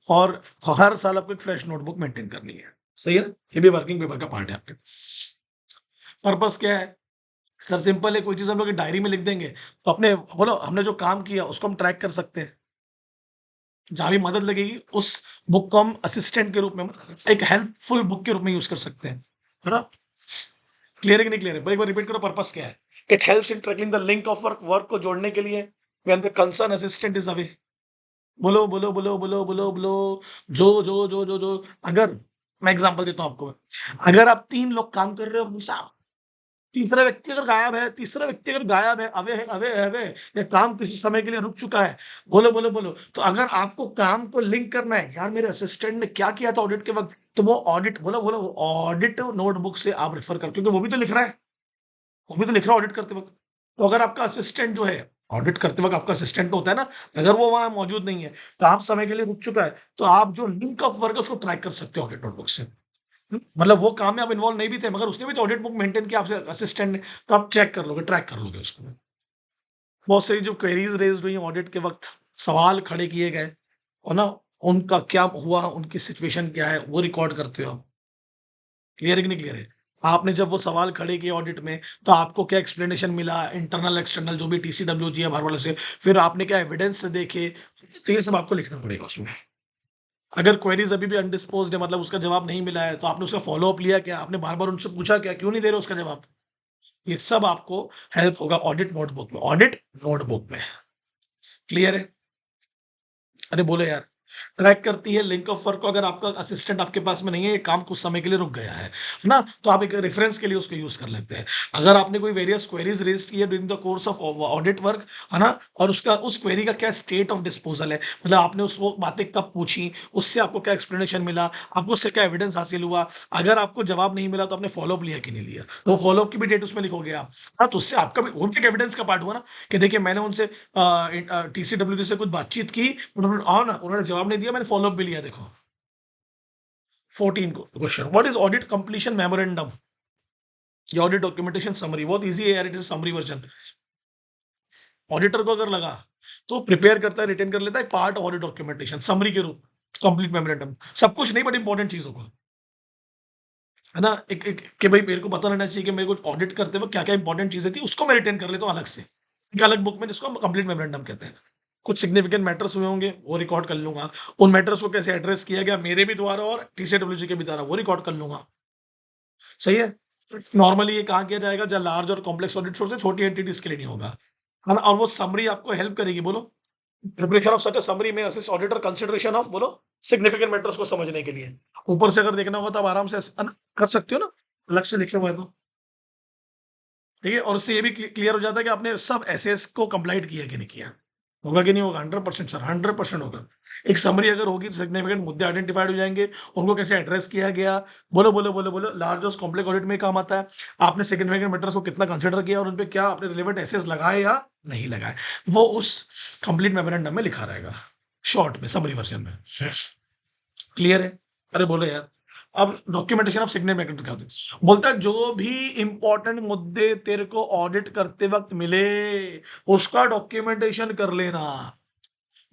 और हर साल आपको एक फ्रेश नोटबुक मेंटेन करनी है, सही है ना? ये भी वर्किंग पेपर का पार्ट है आपके। पर्पस क्या है? सर सिंपल है, कोई चीज़ हम लोग एक डायरी में लिख देंगे, तो अपने बोलो हमने जो काम किया उसको हम ट्रैक कर सकते हैं। जहाँ भी मदद लगेगी उस बुक को हम असिस्टेंट के रूप में, एक हेल्पफुल बुक के रूप में यूज़ कर सकते हैं, है ना? क्लियर है कि नहीं क्लियर है? एक बार रिपीट करो, पर्पस क्या है? It helps in tracking the link of work, work को जोड़ने के लिए when the concern assistant is away. बोलो बोलो बोलो बोलो बोलो बोलो। जो अगर मैं एग्जांपल देता हूँ आपको, अगर आप 3 लोग काम कर रहे हो हमेशा, तीसरा व्यक्ति अगर गायब है, अवे है, या काम किसी समय के लिए रुक चुका है, बोलो बोलो बोलो, तो अगर आपको काम को लिंक करना है, यार मेरे असिस्टेंट ने क्या किया था ऑडिट के वक्त, तो वो ऑडिट, बोलो बोलो, ऑडिट नोटबुक से आप रेफर कर, क्योंकि वो भी तो लिख रहा है, वो भी तो लिख रहा है ऑडिट करते वक्त। तो अगर आपका असिस्टेंट जो है, ऑडिट करते वक्त आपका असिस्टेंट होता है ना, अगर वो वहां मौजूद नहीं है, काम समय के लिए रुक चुका है, तो आप जो लिंक ऑफ वर्क है उसको ट्रैक कर सकते हो ऑडिट नोटबुक से। मतलब वो काम में आप इन्वॉल्व नहीं भी थे, मगर उसने भी तो ऑडिट बुक मेंटेन किया आपसे असिस्टेंट ने, तो आप चेक कर लोगे, ट्रैक कर लोगे उसको। बहुत सारी जो क्वेरीज रेज्ड हुई ऑडिट के वक्त, सवाल खड़े किए गए, और ना उनका क्या हुआ, उनकी सिचुएशन क्या है, वो रिकॉर्ड करते हो आप। क्लियर है कि नहीं क्लियर है? आपने जब वो सवाल खड़े किए ऑडिट में, तो आपको क्या एक्सप्लेनेशन मिला, इंटरनल एक्सटर्नल जो भी टीसीडब्ल्यूजी है बाहर वाले से, फिर आपने क्या एविडेंस देखे, तो ये सब आपको लिखना पड़ेगा उसमें। अगर क्वेरीज अभी भी अनडिस्पोज्ड है, मतलब उसका जवाब नहीं मिला है, तो आपने उसका फॉलो अप लिया क्या, आपने बार बार उनसे पूछा क्या, क्यों नहीं दे रहे उसका जवाब। ये सब आपको हेल्प होगा ऑडिट नोटबुक में, ऑडिट नोटबुक में। क्लियर है? अरे बोलो यार। ट्रैक करती है लिंक ऑफ वर्क को, अगर आपका असिस्टेंट आपके पास में नहीं है, ये काम कुछ समय के लिए रुक गया है ना, तो आप एक रेफरेंस के लिए उसको यूज कर लेते हैं। अगर आपने कोई वेरियस क्वेरीज रेज की है during the course of audit work, है ना, और उसका उस क्वेरी का क्या स्टेट ऑफ डिस्पोजल है, मतलब आपने उस वो बातें कब पूछी, उससे आपको क्या एक्सप्लेनेशन मिला, आपको उससे क्या एविडेंस हासिल हुआ, अगर आपको जवाब नहीं मिला तो आपने फॉलोअप लिया कि नहीं लिया, तो फॉलोअप की भी डेट उसमें लिखोगे आप। हाँ, तो उससे आपका भी वो भी एक एविडेंस का पार्ट हुआ ना, कि देखिए मैंने उनसे टीसीडब्ल्यू से कुछ बातचीत की, उन्होंने आओ ना, उन्होंने जवाब नहीं दिया, मैंने फॉलोअप भी लिया, देखो। 14 को question, what is audit completion memorandum, ये ऑडिट डॉक्यूमेंटेशन समरी, बहुत इजी है यार, it is summary version. Auditor को अगर लगा तो प्रिपेयर करता है, रिटेन कर लेता है पार्ट ऑडिट डॉक्यूमेंटेशन समरी के रूप, कंप्लीट मेमोरेंडम, सब कुछ नहीं बट इंपॉर्टेंट चीजों को, है ना, एक एक कि भाई मेरे को पता रहना चाहिए कि मेरे को ऑडिट करते वक्त क्या क्या इंपॉर्टेंट चीजें थी, उसको मैं रिटेन कर लेता हूँ अलग से, एक अलग बुक में, जिसको हम कंप्लीट मेमोरेंडम कहते हैं। कुछ सिग्निफिकेंट मैटर्स हुए होंगे वो रिकॉर्ड कर लूंगा, उन मैटर्स को कैसे एड्रेस किया गया मेरे भी द्वारा और टीसीडब्ल्यूजी के भी द्वारा, वो रिकॉर्ड कर लूंगा। सही है? नॉर्मली ये कहाँ किया जाएगा, जब लार्ज और कॉम्प्लेक्स ऑडिट सोर्स है, छोटी एंटिटीज के लिए नहीं होगा, है ना, और वो समरी आपको हेल्प करेगी, बोलो। Preparation of such a summary में असिस्ट ऑडिटर कंसिडरेशन ऑफ, बोलो, सिग्निफिकेंट मैटर्स को समझने के लिए। ऊपर से अगर देखना होगा तो आप आराम से कर सकते हो ना, अलग से लिखे हुए हैं तो। ठीक है, और उससे ये भी क्लियर हो जाता है कि आपने सब एसएस को कंप्लाइट किया कि नहीं किया। होगा कि नहीं होगा? 100% सर, 100% होगा। एक समरी अगर होगी तो सिग्निफिकेंट मुद्दे आइडेंटिफाइड हो जाएंगे, उनको कैसे एड्रेस किया गया, बोलो बोलो बोलो बोलो, लार्ज और कॉम्प्लेक्स ऑडिट में काम आता है, आपने सिग्निफिकेंट मैटर्स को कितना कंसिडर किया और उन पे क्या आपने रिलेवेंट एसेस लगाए या नहीं लगाए, वो उस कंप्लीट मेमोरेंडम में लिखा रहेगा, शॉर्ट में, समरी वर्जन में। क्लियर है? अरे बोलो यार। अब डॉक्यूमेंटेशन ऑफ सिग्निफिकेंट क्या होता है, बोलता है जो भी इंपॉर्टेंट मुद्दे तेरे को ऑडिट करते वक्त मिले, उसका डॉक्यूमेंटेशन कर लेना।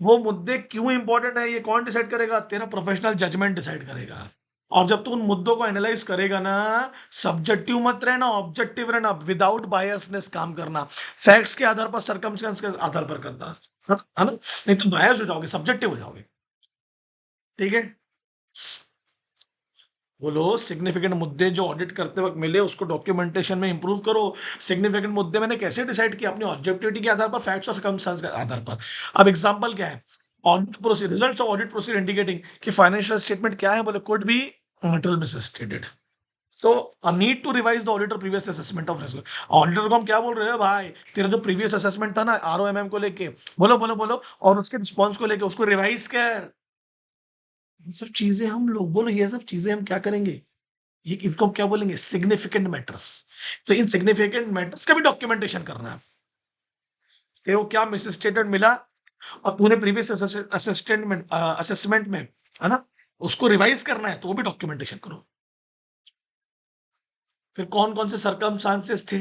वो मुद्दे क्यों इंपॉर्टेंट है ये कौन डिसाइड करेगा, तेरा प्रोफेशनल जजमेंट डिसाइड करेगा। और जब तू उन मुद्दों को एनालाइज करेगा ना, सब्जेक्टिव मत रहना, ऑब्जेक्टिव रहना, विदाउट बायसनेस काम करना, फैक्ट्स के आधार पर, सर्कमस्टेंस के आधार पर करना, है ना, नहीं तो बायस हो जाओगे, सब्जेक्टिव हो जाओगे। ठीक है, बोलो, सिग्निफिकेंट मुद्दे जो ऑडिट करते वक्त मिले उसको डॉक्यूमेंटेशन में इंप्रूव करो। सिग्निफिकेंट मुद्दे मैंने कैसे डिसाइड किया, अपनी ऑब्जेक्टिविटी के आधार पर, फैक्ट्स और सर्कमस्टेंस के आधार पर। अब एग्जांपल क्या है, audit procedure, results of audit procedure indicating कि फाइनेंशियल स्टेटमेंट क्या है, बोले कुड बी मटेरियल मिसस्टेटेड, तो need to revise the auditor previous assessment of risk. Auditor को हम क्या बोल रहे हैं, भाई तेरा जो प्रीवियस असेसमेंट था ना आरओएमएम को लेके, बोलो बोलो बोलो, और उसके रिस्पॉन्स को लेके उसको रिवाइज कर। ये सब चीजें हम लोग, बोलो ये सब चीजें हम क्या करेंगे, ये इनको हम क्या बोलेंगे, सिग्निफिकेंट मैटर्स। तो इन सिग्निफिकेंट मैटर्स का भी डॉक्यूमेंटेशन करना है। तेरे को क्या मिस स्टेटमेंट मिला और तूने प्रीवियस असेसमेंट में, है ना, उसको रिवाइज करना है, तो वो भी डॉक्यूमेंटेशन करो। फिर कौन कौन से सर्कमस्टांसेस थे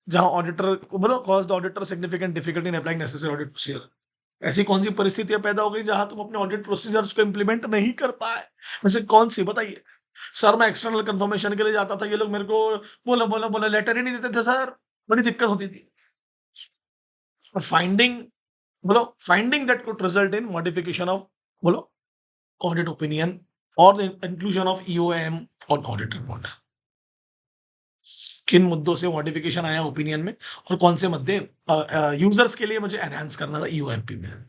जहां ऑडिटर, बोलो, cause the auditor significant difficulty in applying necessary audit procedure. ऐसी कौन सी परिस्थितियां पैदा हो गई जहां तुम अपने ऑडिट प्रोसीजर्स को इंप्लीमेंट नहीं कर पाए, वैसे कौन सी बताइए। सर मैं एक्सटर्नल कंफर्मेशन के लिए जाता था, ये लोग मेरे को बोलो बोलो बोलो लेटर ही नहीं देते थे सर, बड़ी दिक्कत होती थी। और फाइंडिंग, बोलो, finding that could result in modification of, बोलो, ऑडिट ओपिनियन और the inclusion of EOM on audit report. किन मुद्दों से मॉडिफिकेशन आया ओपिनियन में, और कौन से मुद्दे यूजर्स के लिए मुझे एनहांस करना था ईओएमपी में।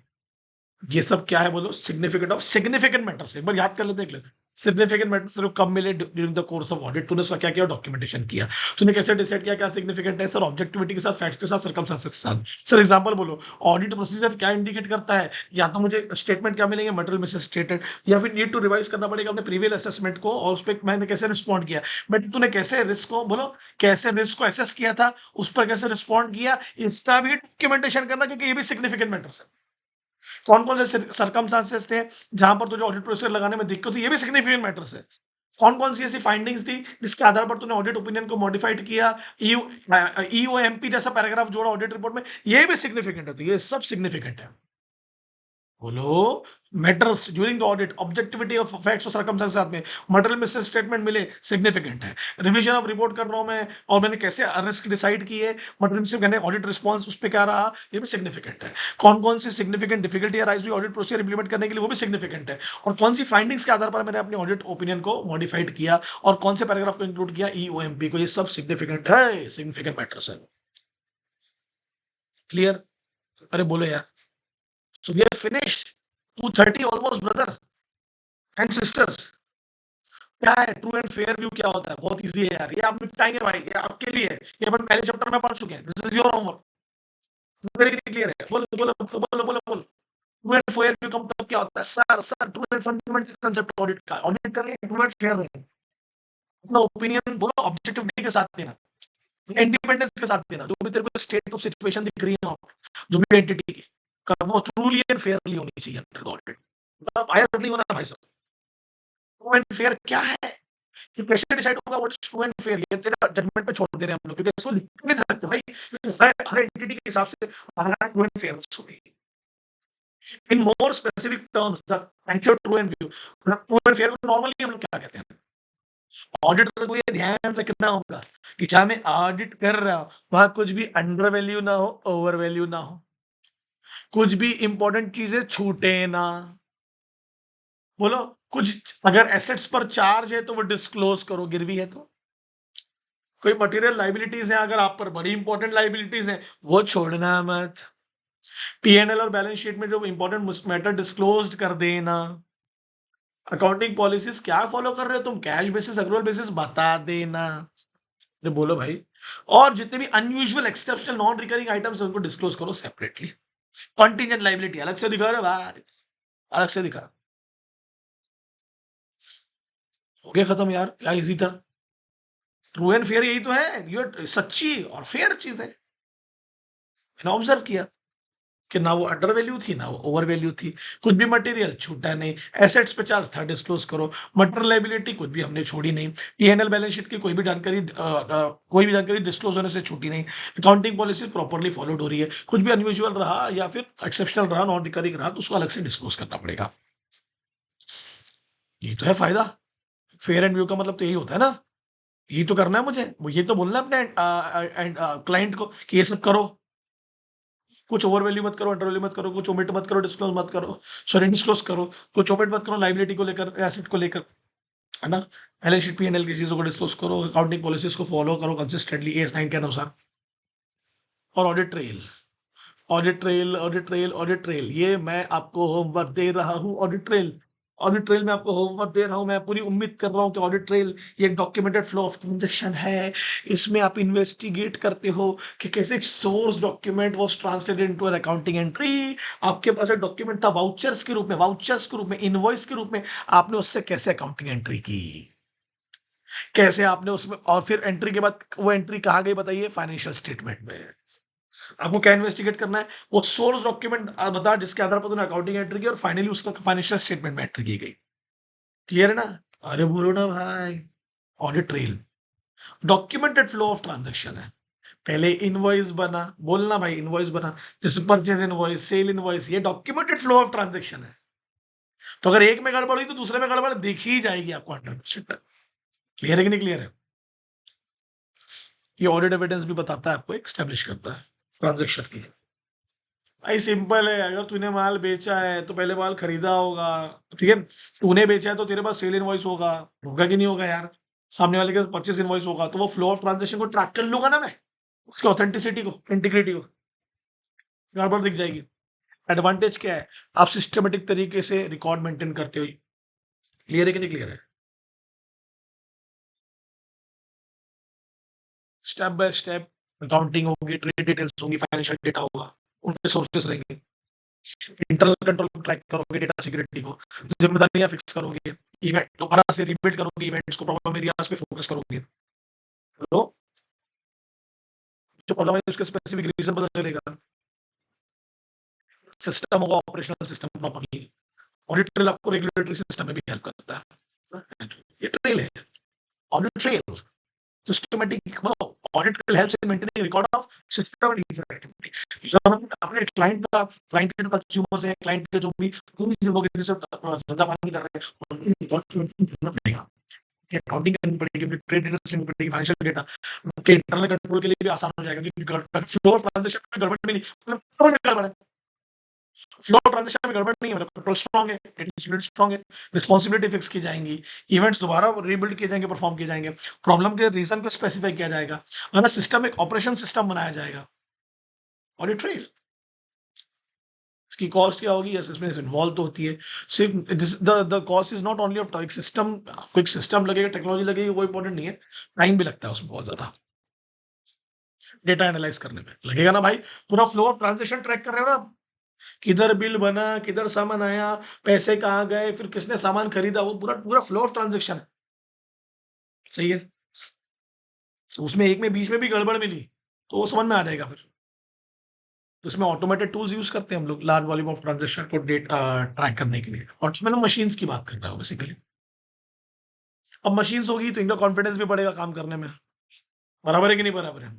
ये सब क्या है, बोलो, सिग्निफिकेंट ऑफ सिग्निफिकेंट मैटर्स। एक बार याद कर लेते हैं, सिग्निफिकेंट मैटर्स कब मिले during the course of audit, तूने उसका क्या किया, डॉक्यूमेंटेशन किया। तूने कैसे डिसाइड किया क्या सिग्निफिकेंट है, सर ऑब्जेक्टिविटी के साथ, फैक्ट्स के साथ, सर्कमस्टेंसेस के साथ। सर एग्जांपल बोलो, ऑडिट प्रोसीजर क्या इंडिकेट करता है, या तो मुझे स्टेटमेंट क्या मिलेंगे, मटेरियल मिस स्टेटेड, या फिर नीड टू रिवाइज करना पड़ेगा अपने प्रीवियस असेसमेंट को, और उस पर मैंने कैसे रिस्पॉन्ड किया। बट तूने कैसे रिस्क को, बोलो, कैसे रिस्क को एसेस किया था, उस पर कैसे रिस्पॉन्ड किया, इसका भी डॉक्यूमेंटेशन करना, क्योंकि ये भी सिग्निफिकेंट मैटर्स है। कौन कौन से सर्कमस्टांसेस थे जहां पर तुझे ऑडिट प्रोसीजर लगाने में दिक्कत हुई, ये भी सिग्निफिकेंट मैटर्स है। कौन कौन सी ऐसी फाइंडिंग्स थी जिसके आधार पर तूने ऑडिट ओपिनियन को मॉडिफाइड किया, ईओएमपी जैसा पैराग्राफ जोड़ा ऑडिट रिपोर्ट में, ये भी सिग्निफिकेंट है। तो ये सब सिग्निफिकेंट है। बोलो, matters during the audit, objectivity of facts और सर्कमस्टेंसेस साथ में, मटेरियल मिस स्टेटमेंट मिले, सिग्निफिकेंट है। रिवीजन ऑफ रिपोर्ट कर रहा हूं मैं, और मैंने कैसे रिस्क डिसाइड किए, मटेरियल से मैंने ऑडिट रिस्पांस उस पे क्या रहा, ये भी सिग्निफिकेंट है। कौन कौन सी सिग्निफिकेंट डिफिकल्टी अराइज हुई ऑडिट प्रोसीजर इंप्लीमेंट करने के लिए, वो भी सिग्निफिकेंट है। और कौन सी फाइंडिंग्स के आधार पर मैंने अपने ऑडिट ओपिनियन को मॉडिफाइड किया, और कौन से पैराग्राफ को इंक्लूड किया, ईओएमपी को, ये सब सिग्निफिकेंट है, सिग्निफिकेंट मैटर्स है। क्लियर? अरे बोलो यार। So we have finished 2:30 almost, brother and sisters। क्या है ट्रू एंड फेयर व्यू, क्या होता है, बहुत इजी है यार, ये आप निपटाएंगे भाई, ये आपके लिए है। ये अपन पहले चैप्टर में पढ़ चुके हैं, this is your homework. Very clear है। बोलो बोलो बोलो बोलो बोलो। ट्रू एंड फेयर व्यू का मतलब क्या होता है, sir sir true and fundamental concept audit का, ऑडिट कर रहे हैं, ट्रू एंड फेयर रहे, अपना ओपिनियन, बोलो, ऑब्जेक्टिविटी के साथ देना, इंडिपेंडेंस के साथ देना। जो भी तेरे को स्टेट ऑफ सिचुएशन दिख रही है, जो भी एंटिटी की, वो ट्रूली एंड फेयरली होनी चाहिए अंडर द ऑडिट। बायस नहीं होना भाई साहब। ट्रू एंड फेयर क्या है, कि कैसे डिसाइड होगा what is true and fair, ये तेरा जजमेंट पे छोड़ दे रहे हैं हम लोग, क्योंकि इसको लिख नहीं सकते भाई, क्योंकि हर एंटिटी के हिसाब से हमारा ट्रू एंड फेयर होगी। In more specific terms the ensure true and view, true and fair को नॉर्मली हम लोग क्या कहते हैं। ऑडिटर को ये ध्यान रखना होगा कि चाहे मैं ऑडिट कर रहा हूं, वहां कुछ भी अंडर वैल्यू ना हो, ओवर वैल्यू ना हो, कुछ भी इंपॉर्टेंट चीजें छूटे ना। बोलो, कुछ अगर एसेट्स पर चार्ज है तो वो डिस्क्लोज करो, गिरवी है तो। कोई मटेरियल लाइबिलिटीज है अगर आप पर, बड़ी इंपॉर्टेंट लाइबिलिटीज हैं, वो छोड़ना मत। पीएनएल और बैलेंस शीट में जो इंपॉर्टेंट मैटर डिस्क्लोज कर देना। अकाउंटिंग पॉलिसीज क्या फॉलो कर रहे हो तुम, कैश बेसिस, अग्रुअल बेसिस, बता देना। अरे बोलो भाई। और जितने भी unusual, exceptional, non recurring items उनको डिस्क्लोज करो सेपरेटली। कॉन्टिजेंट लाइबिलिटी अलग से दिखा रहे भाई, अलग से दिखा। हो गया खत्म यार, क्या इजी था। ट्रू एंड फेयर यही तो है, ये सच्ची और फेयर चीज है। मैंने ऑब्जर्व किया कि ना वो अंडर वैल्यू थी ना वो ओवर वैल्यू थी, कुछ भी मटेरियल छूटा नहीं, एसेट्स पे चार्ज था डिस्क्लोज करो, मटेरियल लायबिलिटी कुछ भी हमने छोड़ी नहीं, पीएनएल बैलेंस शीट की कोई भी जानकारी डिस्क्लोज होने से छूटी नहीं, अकाउंटिंग पॉलिसी प्रॉपर्ली फॉलोड हो रही है, कुछ भी अनयूजुअल रहा या फिर एक्सेप्शनल रहा, नॉन रिकरिंग रहा, तो उसको अलग से डिस्क्लोज करना पड़ेगा। ये तो है फायदा। फेयर एंड व्यू का मतलब तो यही होता है ना, ये तो करना है मुझे, ये तो बोलना है अपने क्लाइंट को कि ये सब करो, कुछ ओवर वैल्यू मत करो, अंडर वैल्यू मत करो, कुछ ओमिट मत करो, डिस्क्लोज मत करो, सॉरी डिस्क्लोज करो, कुछ ओमिट मत करो लाइबिलिटी को लेकर, एसेट को लेकर, है ना। बैलेंस शीट पीएनएल की चीजों को डिस्क्लोज करो, अकाउंटिंग पॉलिसीज को फॉलो करो कंसिस्टेंटली एस9 के अनुसार। और audit trail, audit trail, audit trail, audit trail, ये मैं आपको होमवर्क दे रहा हूं, ऑडिट ट्रेल। ऑडिट ट्रेल में आपको होमवर्क दे रहा हूँ, मैं पूरी उम्मीद कर रहा हूँ कि ऑडिट ट्रेल ये एक डॉक्यूमेंटेड फ्लो ऑफ ट्रांजैक्शन है। इसमें आप इन्वेस्टिगेट करते हो कि कैसे एक source document was translated into an accounting entry. आपके पास एक डॉक्यूमेंट था वाउचर्स के रूप में, इनवॉइस के रूप में, आपने उससे कैसे अकाउंटिंग एंट्री की, कैसे आपने उसमें, और फिर एंट्री के बाद वो एंट्री कहाँ गई बताइए, फाइनेंशियल स्टेटमेंट में। आपको क्या इन्वेस्टिगेट करना है, वो सोर्स डॉक्यूमेंट बता जिसके आधार पर तूने अकाउंटिंग एंट्री की और फाइनली उसका फाइनेंशियल स्टेटमेंट में एंट्री की गई। क्लियर है ना? अरे बोलो ना भाई। Audit trail documented flow of transaction है। पहले इनवॉइस बना, बोलना भाई इनवॉइस बना, जैसे परचेज इनवॉइस, सेल इनवॉइस, ये डॉक्यूमेंटेड फ्लो ऑफ ट्रांजैक्शन है। तो अगर एक में गड़बड़ हुई तो दूसरे में गड़बड़ दिख ही जाएगी आपको 100%। क्लियर है कि नहीं क्लियर है? ये ऑडिट एविडेंस भी बताता है आपको, एस्टेब्लिश करता है ट्रांजैक्शन की। भाई सिंपल है, अगर तूने माल बेचा है तो पहले माल खरीदा होगा, ठीक है? तूने बेचा है तो तेरे पास सेल इनवॉइस होगा, होगा कि नहीं होगा यार? सामने वाले के परचेस इनवॉइस होगा, तो वो फ्लो ऑफ ट्रांजैक्शन को ट्रैक कर लूंगा ना मैं, उसकी ऑथेंटिसिटी को, इंटीग्रिटी को। गड़बड़ दिख जाएगी। एडवांटेज क्या है, आप सिस्टमेटिक तरीके से रिकॉर्ड मेंटेन करते हो। क्लियर है कि नहीं क्लियर है? स्टेप बाय स्टेप अकाउंटिंग होगी, ट्रेड डिटेल्स होंगी, फाइनेंशियल डेटा होगा, उनके सोर्सेस रहेंगे। इंटरनल कंट्रोल ट्रैक करोगे, डेटा सिक्योरिटी को, जिम्मेदारियां फिक्स करोगे, इवेंट दोबारा से रिबिल्ड करोगे, इवेंट्स को, प्रॉब्लम एरियाज पे फोकस करोगे। तो जो प्रॉब्लम है उसके स्पेसिफिक रीजन पता चलेगा, सिस्टम होगा, operational system properly. Audit trail आपको रेगुलेटरी सिस्टम में भी हेल्प करता है। ये ट्रेल है, ऑडिट ट्रेल सिस्टमैटिक, मतलब audit trail helps in maintaining record of systematic activity. जब हम अपने क्लाइंट के जो कंज्यूमर्स हैं, क्लाइंट के जो भी लोग जिनसे धंधा पानी कर रहे हैं, करना पड़ेगा, अकाउंटिंग करनी पड़ेगी, ट्रेड डिटेल्स लेनी पड़ेगी, फाइनेंशियल डेटा के इंटरनल कंट्रोल के लिए भी आसान हो जाएगा, क्योंकि फ्लो ऑफ ट्रांजैक्शन में गड़बड़ भी नहीं, मतलब गड़बड़ है, फ्लो ऑफ ट्रांजैक्शन में गड़बड़ नहीं है, मतलब कंट्रोल स्ट्रांग है, डेटा स्ट्रांग है, रिस्पांसिबिलिटी फिक्स की जाएंगी, इवेंट्स दोबारा रीबिल्ड किए जाएंगे, परफॉर्म किए जाएंगे, प्रॉब्लम के रीजन को स्पेसिफाई किया जाएगा, और सिस्टम एक ऑपरेशन सिस्टम बनाया जाएगा। ऑडिट ट्रेल इसकी कॉस्ट क्या होगी, यस इसमें इन्वॉल्व तो होती है, सिर्फ the cost is not only of एक सिस्टम, कोई सिस्टम लगेगा, टेक्नोलॉजी लगेगी, वो इंपॉर्टेंट नहीं है, टाइम भी लगता है उसमें बहुत ज्यादा, डेटा एनालाइज करने में लगेगा ना भाई। पूरा फ्लो ऑफ ट्रांजेक्शन ट्रैक कर रहे हो ना आप, किधर बिल बना, किधर सामान आया, पैसे कहाँ गए, फिर किसने सामान खरीदा, वो पूरा पूरा फ्लो ऑफ ट्रांजेक्शन है। सही है? तो उसमें एक में बीच में भी गड़बड़ मिली तो वो समझ में आ जाएगा फिर। तो उसमें ऑटोमेटेड टूल्स यूज करते हैं हम लोग लार्ज वॉल्यूम ऑफ ट्रांजेक्शन को डेटा ट्रैक करने के लिए, और मैं मशीन्स की बात कर रहा हूँ बेसिकली। अब मशीन्स होगी तो इनका कॉन्फिडेंस भी बढ़ेगा काम करने में, बराबर है कि नहीं बराबर है?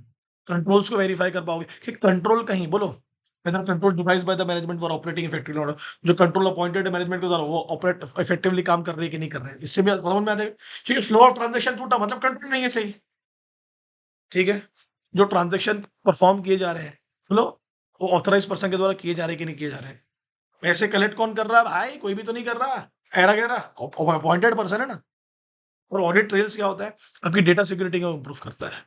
कंट्रोल्स को वेरीफाई कर पाओगे कि कंट्रोल कहीं बोलो, whether control devised by the management for operating effectively or not, जो कंट्रोल अपॉइंटेड मैनेजमेंट के द्वारा वो ऑपरेट इफेक्टिवली काम कर रहे हैं कि नहीं कर रहे हैं, इससे भी समझ में आ जाएगा। क्योंकि फ्लो ऑफ ट्रांजैक्शन टूटा मतलब कंट्रोल नहीं है सही। ठीक है? जो ट्रांजैक्शन परफॉर्म किए जा रहे हैं, बोलो, वो ऑथराइज पर्सन के द्वारा किए जा रहे हैं कि नहीं किए जा रहे हैं। पैसे कलेक्ट कौन कर रहा है भाई? कोई भी तो नहीं कर रहा, ऐरा गैरा अपॉइंटेड पर्सन है ना। और ऑडिट ट्रेल्स क्या होता है, आपकी डेटा सिक्योरिटी को इंप्रूव करता है,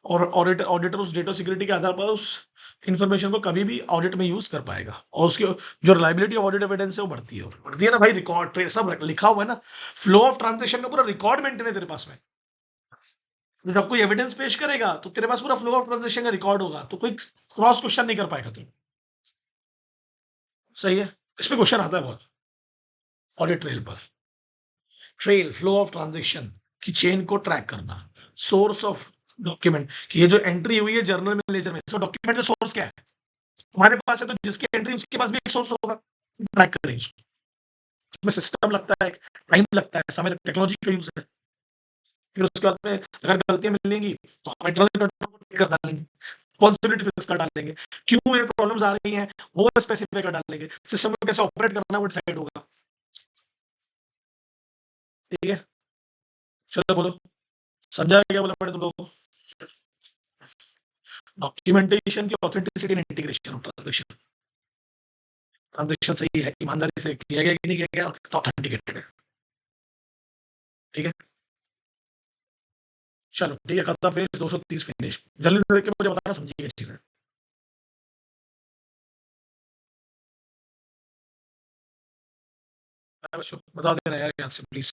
और ऑडिटर उस डेटा सिक्योरिटी के आधार पर उस इंफॉर्मेशन को कभी भी ऑडिट में यूज कर पाएगा, और उसकी जो रिलायबिलिटी ऑफ ऑडिट एविडेंस है वो बढ़ती है ना भाई। रिकॉर्ड सब लिखा हुआ है ना, फ्लो ऑफ ट्रांजेक्शन का पूरा रिकॉर्ड मेंटेन है तेरे पास में। जब कोई एविडेंस पेश करेगा तो तेरे पास पूरा फ्लो ऑफ ट्रांजेक्शन का रिकॉर्ड होगा, तो कोई क्रॉस क्वेश्चन नहीं कर पाएगा तू। सही है? इसमें क्वेश्चन आता है बहुत ऑडिट ट्रेल पर। ट्रेल फ्लो ऑफ ट्रांजेक्शन की चेन को ट्रैक करना, सोर्स ऑफ डॉक्यूमेंट कि ये जो एंट्री हुई है जर्नल में लेजर में, डॉक्यूमेंट का सोर्स क्या है? तुम्हारे पास है तो जिसकी एंट्री उसके पास भी एक सोर्स होगा, ट्रैक करेंगे उसमें। सिस्टम लगता है, टाइम लगता है, समय, टेक्नोलॉजी का यूज है। फिर उसके बाद में अगर गलतियां मिलेंगी तो हम इंटरनल कंट्रोल कर डालेंगे, रिस्पॉन्सिबिलिटी फिक्स कर डालेंगे, क्यों ये प्रॉब्लम्स आ रही हैं वो स्पेसिफाई कर डालेंगे, सिस्टम को कैसे ऑपरेट करना है वो डिसाइड होगा। ठीक है? चलो बोलो, समझा क्या बोला मैंने तुम लोगों को? डॉक्यूमेंटेशन की authenticity and integration of transaction, transaction सही है, ईमानदारी से किया गया कि नहीं किया गया, और ऑथेंटिकेटेड है। ठीक है? चलो ठीक है, खत्म, फिनिश, 230 फिनिश। जल्दी देख के मुझे बताना समझिए चीजें। बता देना यार यहाँ से प्लीज।